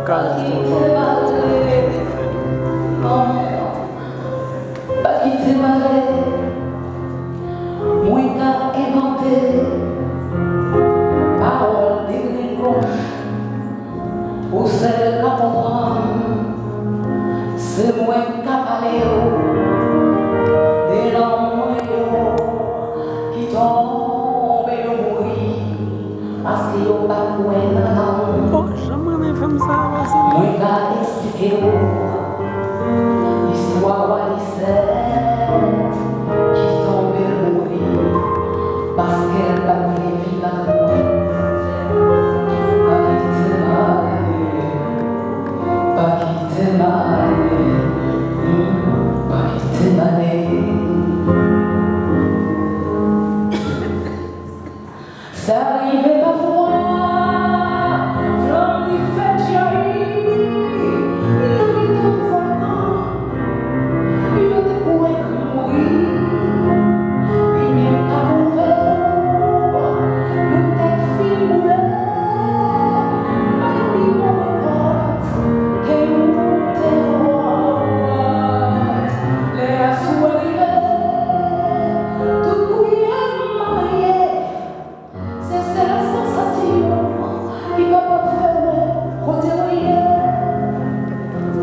case ton c'est moi qui parle des langues qui tombent et mourir parce qu'ils n'ont pas de langue. Oh, jamais ne fais ça, moi qui explique l'histoire d'Alicette qui tombe et mourir parce qu'elle n'a pas vivre la ça arrivait parfois, from the factory, le volcan, il était pour mourir, il n'y a pas ouvert, nous t'es filmé, mais il m'en importe, que nous t'es voir, les assoiffés, tout couillé marié. C'est la sensation qui va pas te faire retenir.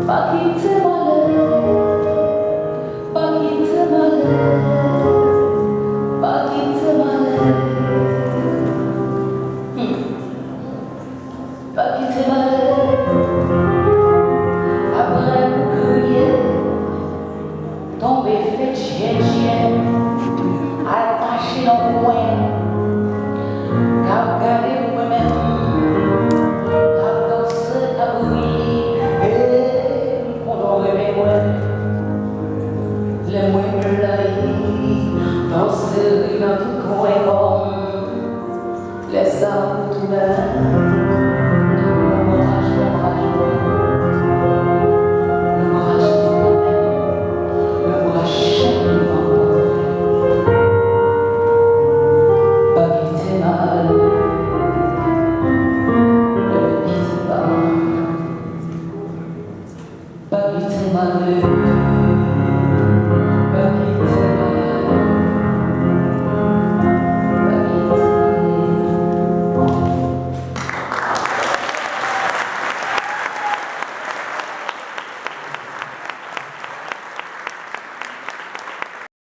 Pas quitter malheur, pas quitter malheur, pas quitter malheur, pas quitter malheur. Après vous crier, tomber fait chien, attaché dans le coin. Regardez moi-même, danser, briller, et on aurait mes mots, les mots danser dans tout coin comme les arbres tout verts. Pas quitter mal.